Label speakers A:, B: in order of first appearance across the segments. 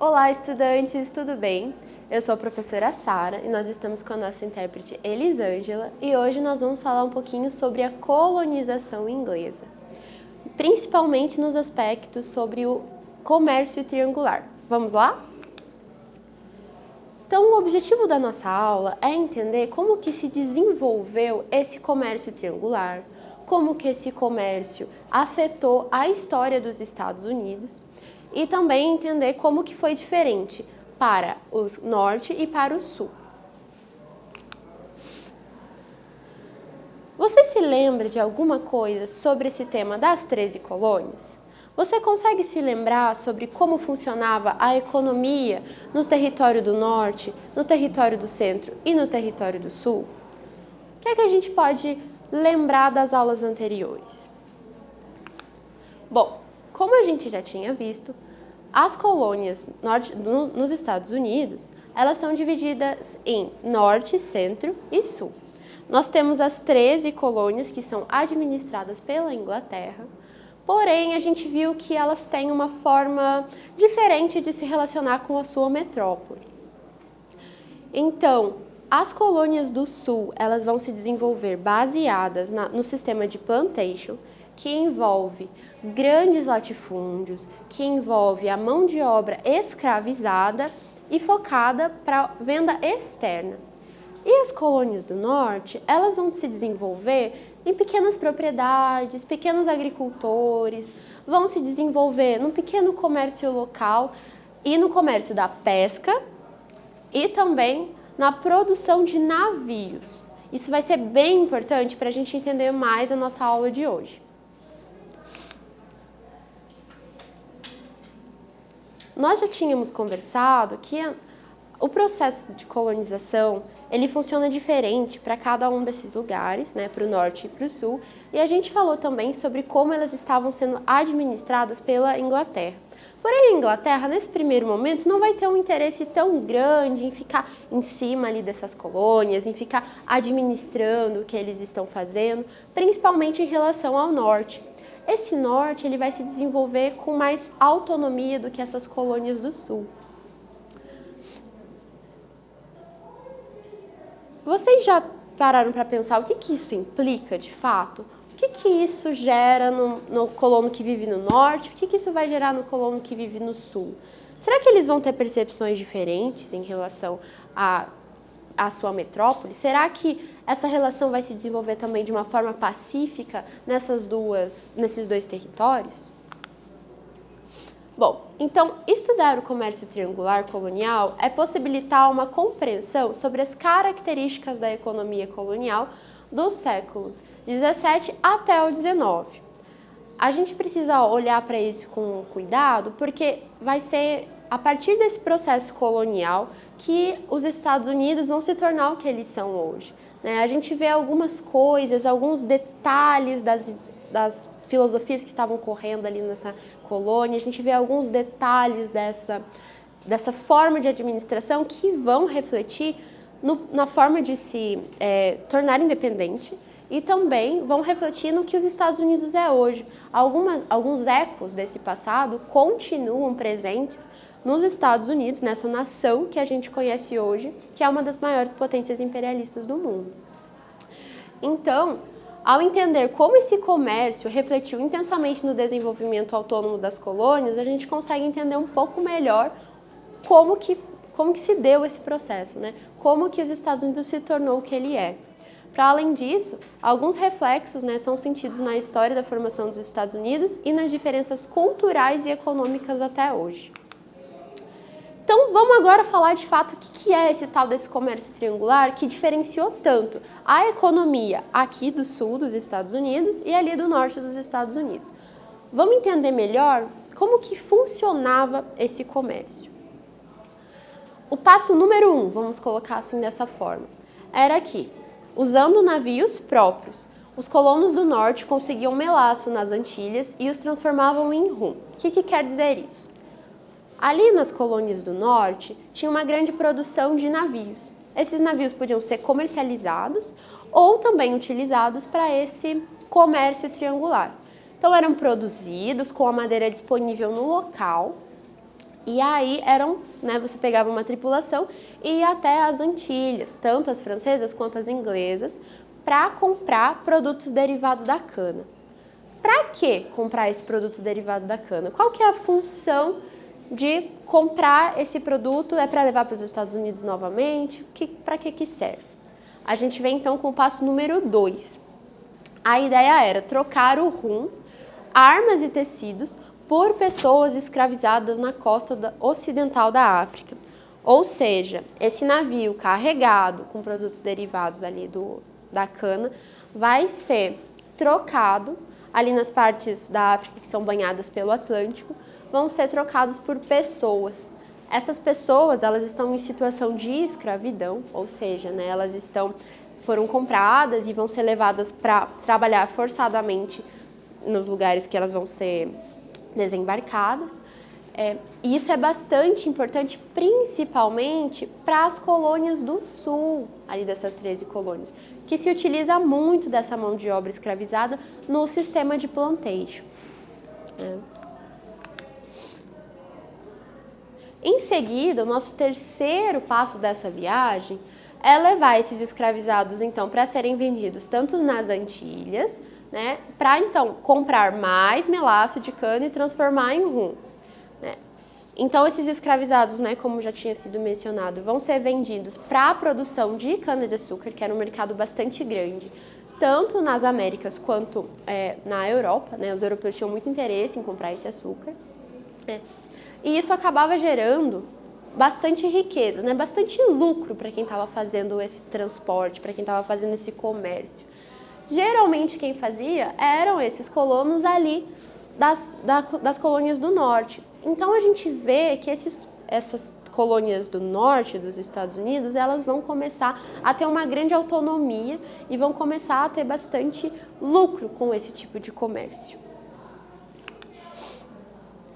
A: Olá, estudantes, tudo bem? Eu sou a professora Sara e nós estamos com a nossa intérprete Elisângela e hoje nós vamos falar um pouquinho sobre a colonização inglesa, principalmente nos aspectos sobre o comércio triangular. Vamos lá? Então, o objetivo da nossa aula é entender como que se desenvolveu esse comércio triangular, como que esse comércio afetou a história dos Estados Unidos e também entender como que foi diferente para o norte e para o sul. Você se lembra de alguma coisa sobre esse tema das 13 colônias? Você consegue se lembrar sobre como funcionava a economia no território do norte, no território do centro e no território do sul? O que é que a gente pode lembrar das aulas anteriores? Bom, como a gente já tinha visto, as colônias nos Estados Unidos, elas são divididas em norte, centro e sul. Nós temos as 13 colônias que são administradas pela Inglaterra, porém a gente viu que elas têm uma forma diferente de se relacionar com a sua metrópole. Então, as colônias do sul, elas vão se desenvolver baseadas no sistema de plantation, que envolve grandes latifúndios, que envolve a mão de obra escravizada e focada para venda externa. E as colônias do norte, elas vão se desenvolver em pequenas propriedades, pequenos agricultores, vão se desenvolver num pequeno comércio local e no comércio da pesca e também na produção de navios. Isso vai ser bem importante para a gente entender mais a nossa aula de hoje. Nós já tínhamos conversado que o processo de colonização, ele funciona diferente para cada um desses lugares, né, para o norte e para o sul, e a gente falou também sobre como elas estavam sendo administradas pela Inglaterra. Porém, a Inglaterra, nesse primeiro momento, não vai ter um interesse tão grande em ficar em cima ali dessas colônias, em ficar administrando o que eles estão fazendo, principalmente em relação ao norte. Esse norte ele vai se desenvolver com mais autonomia do que essas colônias do sul. Vocês já pararam para pensar o que isso implica de fato? O que isso gera no colono que vive no norte? O que isso vai gerar no colono que vive no sul? Será que eles vão ter percepções diferentes em relação à sua metrópole? Será que essa relação vai se desenvolver também de uma forma pacífica nesses dois territórios? Bom, então, estudar o comércio triangular colonial é possibilitar uma compreensão sobre as características da economia colonial dos séculos 17 até o 19. A gente precisa olhar para isso com cuidado, porque vai ser a partir desse processo colonial que os Estados Unidos vão se tornar o que eles são hoje. A gente vê algumas coisas, alguns detalhes das filosofias que estavam correndo ali nessa colônia, a gente vê alguns detalhes dessa forma de administração que vão refletir na forma de se tornar independente e também vão refletir no que os Estados Unidos é hoje. Alguns ecos desse passado continuam presentes nos Estados Unidos, nessa nação que a gente conhece hoje, que é uma das maiores potências imperialistas do mundo. Então, ao entender como esse comércio refletiu intensamente no desenvolvimento autônomo das colônias, a gente consegue entender um pouco melhor como que se deu esse processo, né? Como que os Estados Unidos se tornou o que ele é. Para além disso, alguns reflexos, né, são sentidos na história da formação dos Estados Unidos e nas diferenças culturais e econômicas até hoje. Então, vamos agora falar de fato o que é esse tal desse comércio triangular que diferenciou tanto a economia aqui do sul dos Estados Unidos e ali do norte dos Estados Unidos. Vamos entender melhor como que funcionava esse comércio. O passo número 1, vamos colocar assim dessa forma, era que, usando navios próprios, os colonos do norte conseguiam melaço nas Antilhas e os transformavam em rum. O que quer dizer isso? Ali nas colônias do norte, tinha uma grande produção de navios. Esses navios podiam ser comercializados ou também utilizados para esse comércio triangular. Então, eram produzidos com a madeira disponível no local E aí você pegava uma tripulação e ia até as Antilhas, tanto as francesas quanto as inglesas, para comprar produtos derivados da cana. Para que comprar esse produto derivado da cana? Qual que é a função de comprar esse produto? É para levar para os Estados Unidos novamente? Para que serve? A gente vem então com o passo número 2. A ideia era trocar o rum, armas e tecidos por pessoas escravizadas na costa ocidental da África. Ou seja, esse navio carregado com produtos derivados ali da cana vai ser trocado ali nas partes da África que são banhadas pelo Atlântico, vão ser trocados por pessoas. Essas pessoas, elas estão em situação de escravidão, ou seja, elas foram compradas e vão ser levadas para trabalhar forçadamente nos lugares que elas vão ser desembarcadas. E isso é bastante importante, principalmente para as colônias do sul, ali dessas 13 colônias, que se utiliza muito dessa mão de obra escravizada no sistema de plantation. Em seguida, o nosso terceiro passo dessa viagem é levar esses escravizados, então, para serem vendidos tanto nas Antilhas, para, então, comprar mais melaço de cana e transformar em rum. Então, esses escravizados, como já tinha sido mencionado, vão ser vendidos para a produção de cana-de-açúcar, que era um mercado bastante grande, tanto nas Américas quanto na Europa. Os europeus tinham muito interesse em comprar esse açúcar. E isso acabava gerando bastante riquezas, bastante lucro para quem estava fazendo esse transporte, para quem estava fazendo esse comércio. Geralmente quem fazia eram esses colonos ali das colônias do norte. Então a gente vê que essas colônias do norte dos Estados Unidos, elas vão começar a ter uma grande autonomia e vão começar a ter bastante lucro com esse tipo de comércio.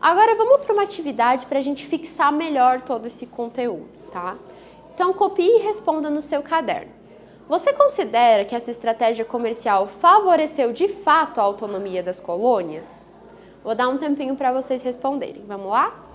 A: Agora vamos para uma atividade para a gente fixar melhor todo esse conteúdo, tá? Então copie e responda no seu caderno. Você considera que essa estratégia comercial favoreceu de fato a autonomia das colônias? Vou dar um tempinho para vocês responderem. Vamos lá?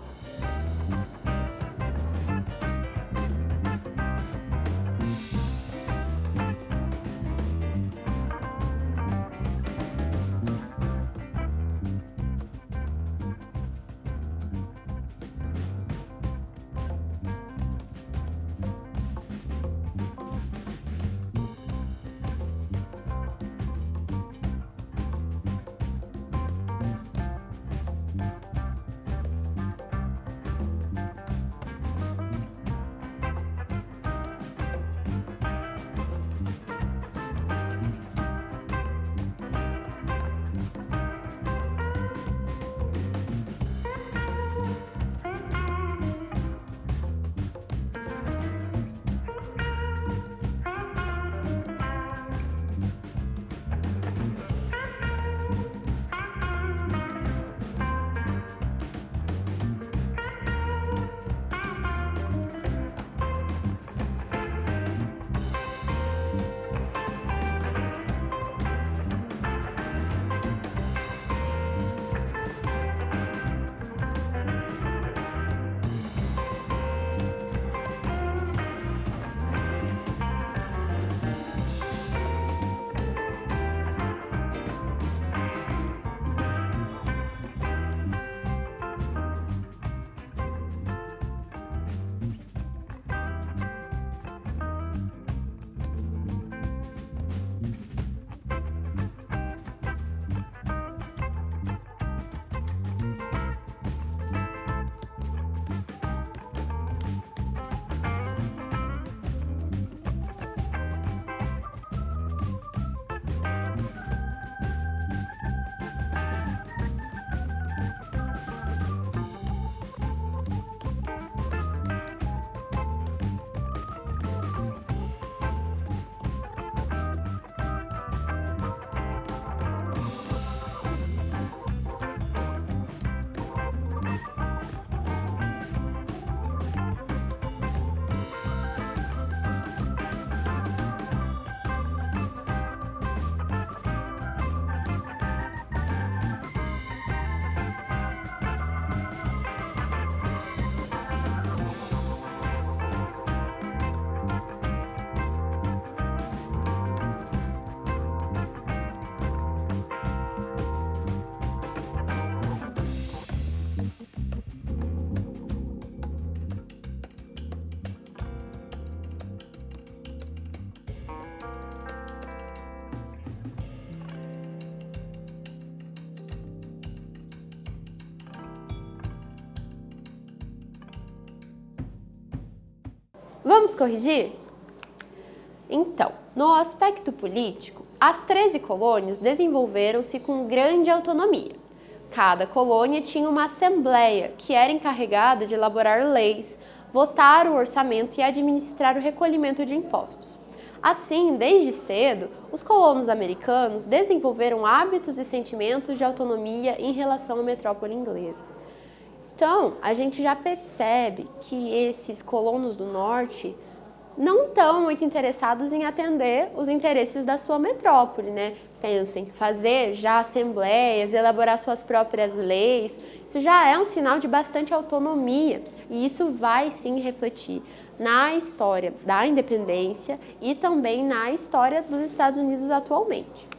A: Vamos corrigir? Então, no aspecto político, as 13 colônias desenvolveram-se com grande autonomia. Cada colônia tinha uma assembleia que era encarregada de elaborar leis, votar o orçamento e administrar o recolhimento de impostos. Assim, desde cedo, os colonos americanos desenvolveram hábitos e sentimentos de autonomia em relação à metrópole inglesa. Então, a gente já percebe que esses colonos do norte não estão muito interessados em atender os interesses da sua metrópole, né? Pensem, fazer já assembleias, elaborar suas próprias leis, isso já é um sinal de bastante autonomia e isso vai sim refletir na história da independência e também na história dos Estados Unidos atualmente.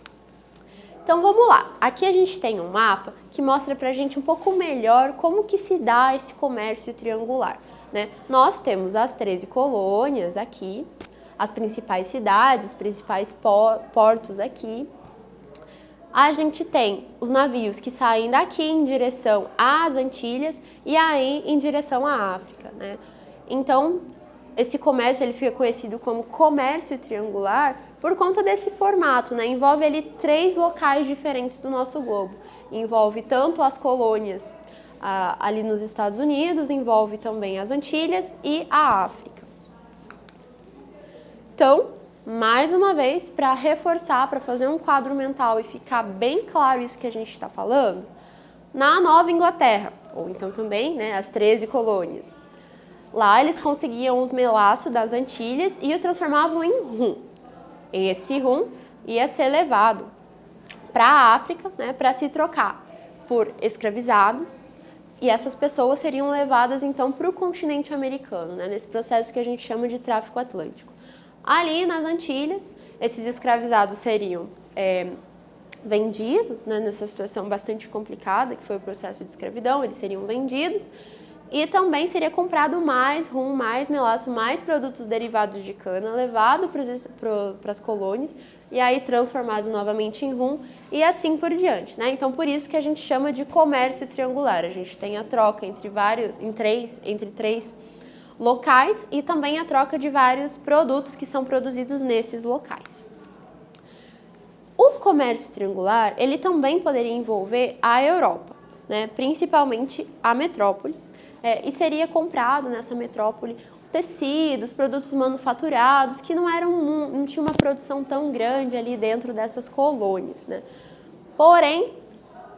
A: Então vamos lá, aqui a gente tem um mapa que mostra pra gente um pouco melhor como que se dá esse comércio triangular, né? Nós temos as 13 colônias aqui, as principais cidades, os principais portos aqui. A gente tem os navios que saem daqui em direção às Antilhas e aí em direção à África, né? Então, esse comércio ele fica conhecido como comércio triangular por conta desse formato, né? Envolve ali 3 locais diferentes do nosso globo. Envolve tanto as colônias ali nos Estados Unidos, envolve também as Antilhas e a África. Então, mais uma vez, para reforçar, para fazer um quadro mental e ficar bem claro isso que a gente está falando, na Nova Inglaterra, ou então também, né, as 13 colônias. Lá eles conseguiam os melaços das Antilhas e o transformavam em rum. Esse rum ia ser levado para a África, né, para se trocar por escravizados, e essas pessoas seriam levadas então para o continente americano, né, nesse processo que a gente chama de tráfico atlântico. Ali nas Antilhas, esses escravizados seriam vendidos, né, nessa situação bastante complicada, que foi o processo de escravidão, eles seriam vendidos, e também seria comprado mais rum, mais melaço, mais produtos derivados de cana, levado para as colônias e aí transformados novamente em rum e assim por diante, né? Então, por isso que a gente chama de comércio triangular. A gente tem a troca entre três locais e também a troca de vários produtos que são produzidos nesses locais. O comércio triangular, ele também poderia envolver a Europa, né? Principalmente a metrópole. E seria comprado nessa metrópole tecidos, produtos manufaturados que não tinha uma produção tão grande ali dentro dessas colônias, né? Porém,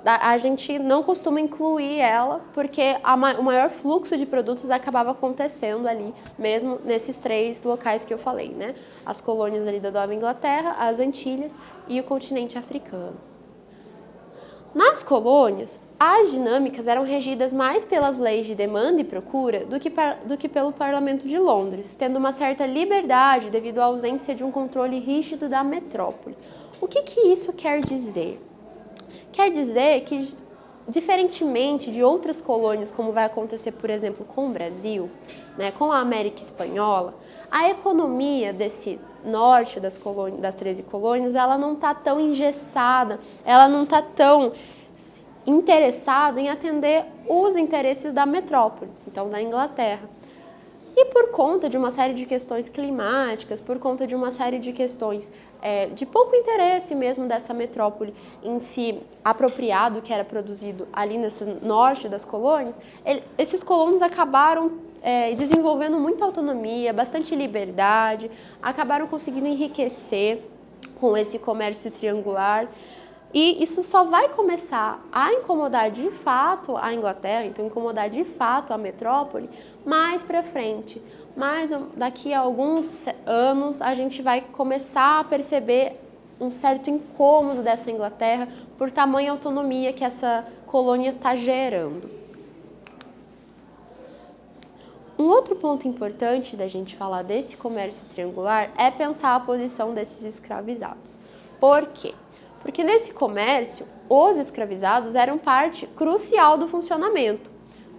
A: a gente não costuma incluir ela porque o maior fluxo de produtos acabava acontecendo ali mesmo nesses 3 locais que eu falei, né? As colônias ali da Nova Inglaterra, as Antilhas e o continente africano. Nas colônias, as dinâmicas eram regidas mais pelas leis de demanda e procura do que pelo Parlamento de Londres, tendo uma certa liberdade devido à ausência de um controle rígido da metrópole. O que isso quer dizer? Quer dizer que, diferentemente de outras colônias, como vai acontecer, por exemplo, com o Brasil, né, com a América Espanhola, a economia desse norte das 13 colônias, ela não está tão engessada, ela não está tão interessada em atender os interesses da metrópole, então da Inglaterra. E por conta de uma série de questões climáticas, por conta de uma série de questões de pouco interesse mesmo dessa metrópole em se apropriar do que era produzido ali nesse norte das colônias, esses colonos acabaram desenvolvendo muita autonomia, bastante liberdade, acabaram conseguindo enriquecer com esse comércio triangular. E isso só vai começar a incomodar de fato a Inglaterra, então incomodar de fato a metrópole, mais para frente. Mas daqui a alguns anos a gente vai começar a perceber um certo incômodo dessa Inglaterra por tamanha autonomia que essa colônia está gerando. Um outro ponto importante da gente falar desse comércio triangular é pensar a posição desses escravizados. Por quê? Porque nesse comércio, os escravizados eram parte crucial do funcionamento,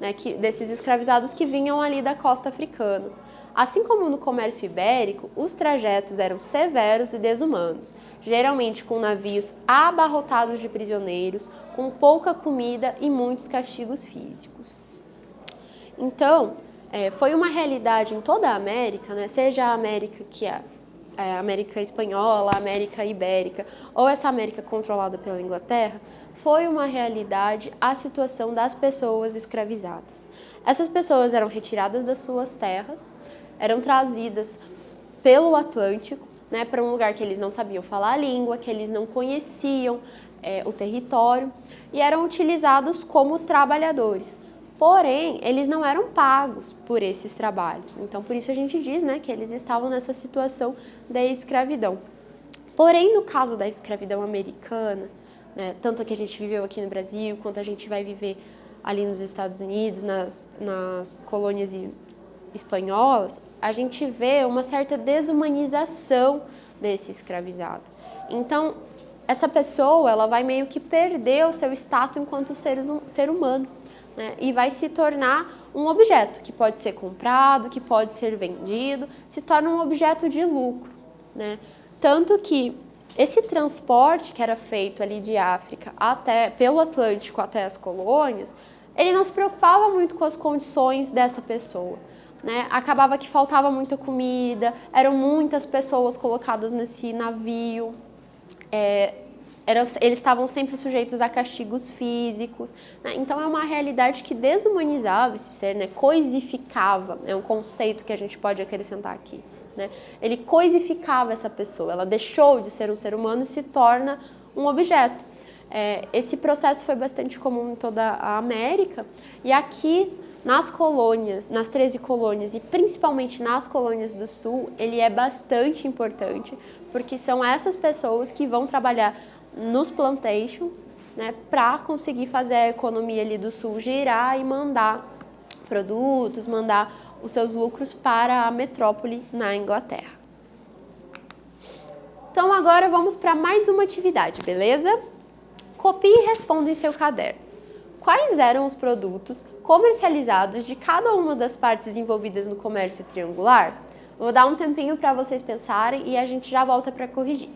A: né, desses escravizados que vinham ali da costa africana. Assim como no comércio ibérico, os trajetos eram severos e desumanos, geralmente com navios abarrotados de prisioneiros, com pouca comida e muitos castigos físicos. Então, foi uma realidade em toda a América, né? Seja a América que é a América Espanhola, a América Ibérica, ou essa América controlada pela Inglaterra, foi uma realidade a situação das pessoas escravizadas. Essas pessoas eram retiradas das suas terras, eram trazidas pelo Atlântico, né, para um lugar que eles não sabiam falar a língua, que eles não conheciam o território, e eram utilizados como trabalhadores. Porém, eles não eram pagos por esses trabalhos. Então, por isso a gente diz, né, que eles estavam nessa situação da escravidão. Porém, no caso da escravidão americana, né, tanto a que a gente viveu aqui no Brasil, quanto a gente vai viver ali nos Estados Unidos, nas colônias espanholas, a gente vê uma certa desumanização desse escravizado. Então, essa pessoa, ela vai meio que perder o seu status enquanto ser humano, né? E vai se tornar um objeto que pode ser comprado, que pode ser vendido, se torna um objeto de lucro, né? Tanto que esse transporte que era feito ali de África pelo Atlântico até as colônias, ele não se preocupava muito com as condições dessa pessoa, né? Acabava que faltava muita comida, eram muitas pessoas colocadas nesse navio, eles estavam sempre sujeitos a castigos físicos, né? Então é uma realidade que desumanizava esse ser, né? Coisificava, é um conceito que a gente pode acrescentar aqui, né? Ele coisificava essa pessoa, ela deixou de ser um ser humano e se torna um objeto. Esse processo foi bastante comum em toda a América, e aqui nas colônias, nas 13 colônias e principalmente nas colônias do Sul, ele é bastante importante, porque são essas pessoas que vão trabalhar nos plantations, né, para conseguir fazer a economia ali do Sul girar e mandar produtos, mandar os seus lucros para a metrópole na Inglaterra. Então agora vamos para mais uma atividade, beleza? Copie e responda em seu caderno. Quais eram os produtos comercializados de cada uma das partes envolvidas no comércio triangular? Vou dar um tempinho para vocês pensarem e a gente já volta para corrigir.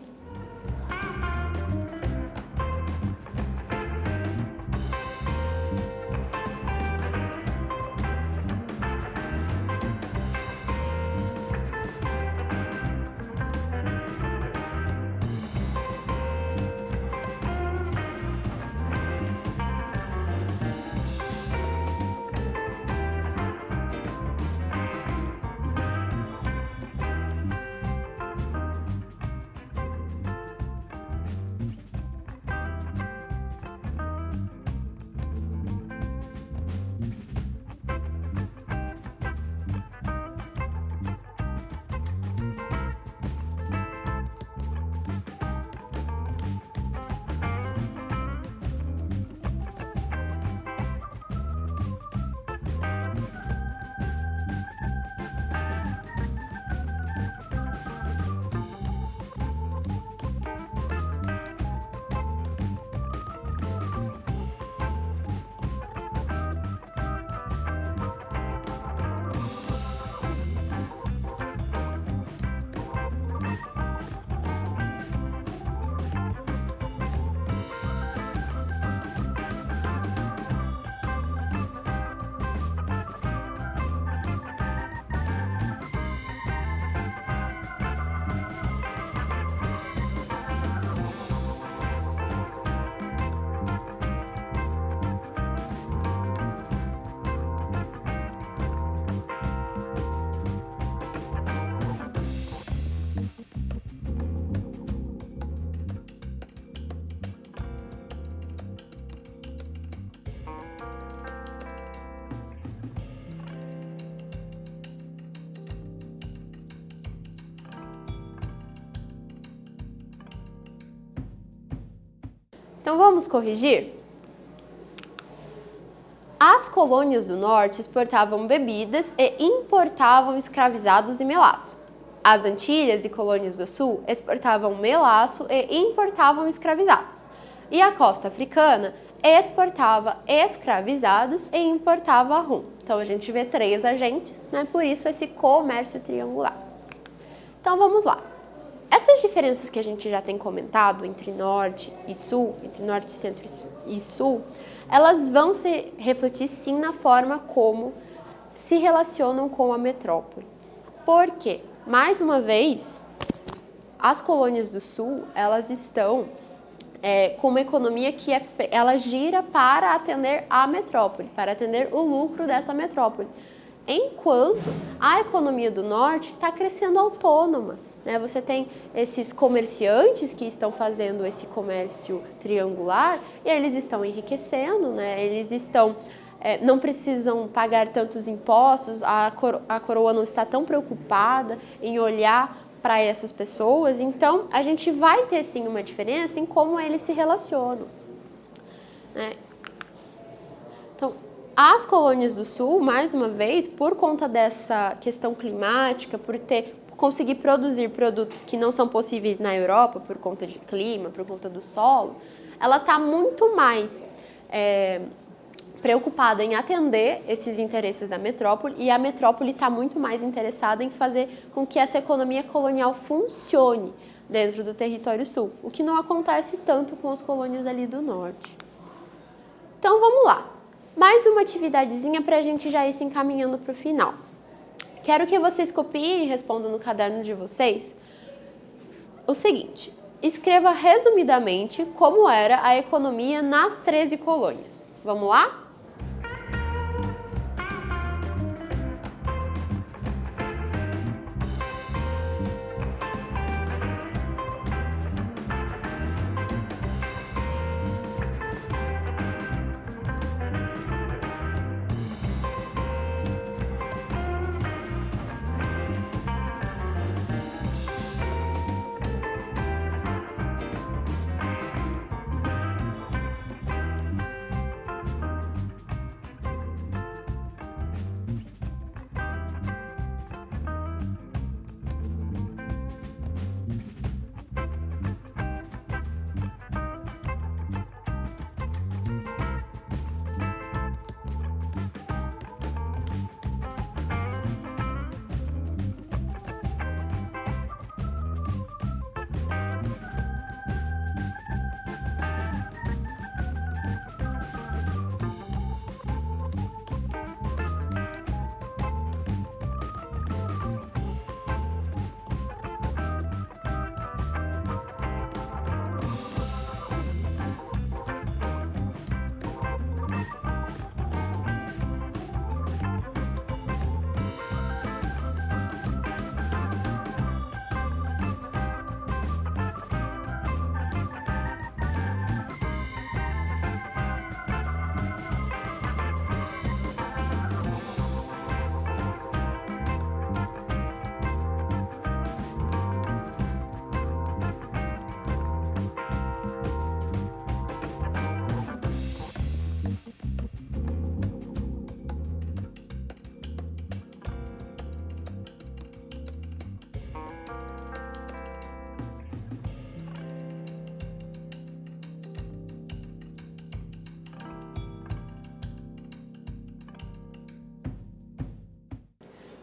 A: Então vamos corrigir? As colônias do norte exportavam bebidas e importavam escravizados e melaço. As Antilhas e colônias do sul exportavam melaço e importavam escravizados. E a costa africana exportava escravizados e importava rum. Então a gente vê 3 agentes, né? Por isso esse comércio triangular. Então vamos lá. Essas diferenças que a gente já tem comentado entre norte e sul, entre norte, centro e sul, elas vão se refletir sim na forma como se relacionam com a metrópole. Por quê? Mais uma vez, as colônias do Sul, elas estão com uma economia que ela gira para atender a metrópole, para atender o lucro dessa metrópole. Enquanto a economia do Norte está crescendo autônoma, né? Você tem esses comerciantes que estão fazendo esse comércio triangular e eles estão enriquecendo, né? Eles estão, não precisam pagar tantos impostos, a coroa não está tão preocupada em olhar para essas pessoas, então a gente vai ter sim uma diferença em como eles se relacionam, né? Então, as colônias do Sul, mais uma vez, por conta dessa questão climática, por conseguir produzir produtos que não são possíveis na Europa, por conta de clima, por conta do solo, ela está muito mais preocupada em atender esses interesses da metrópole e a metrópole está muito mais interessada em fazer com que essa economia colonial funcione dentro do território sul, o que não acontece tanto com as colônias ali do norte. Então vamos lá, mais uma atividadezinha para a gente já ir se encaminhando para o final. Quero que vocês copiem e respondam no caderno de vocês o seguinte: escreva resumidamente como era a economia nas 13 colônias. Vamos lá?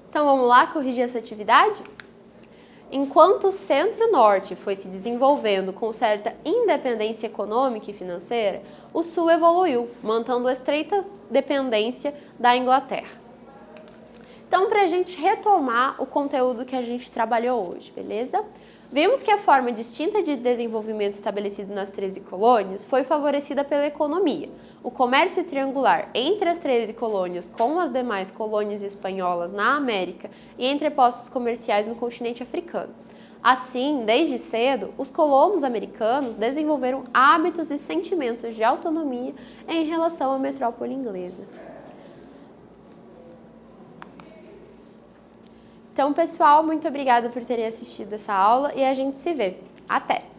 A: Então vamos lá corrigir essa atividade? Enquanto o Centro-Norte foi se desenvolvendo com certa independência econômica e financeira, o Sul evoluiu, mantendo a estreita dependência da Inglaterra. Então, para a gente retomar o conteúdo que a gente trabalhou hoje, beleza? Vimos que a forma distinta de desenvolvimento estabelecida nas 13 colônias foi favorecida pela economia. O comércio triangular entre as 13 colônias com as demais colônias espanholas na América e entrepostos comerciais no continente africano. Assim, desde cedo, os colonos americanos desenvolveram hábitos e sentimentos de autonomia em relação à metrópole inglesa. Então, pessoal, muito obrigada por terem assistido essa aula e a gente se vê. Até!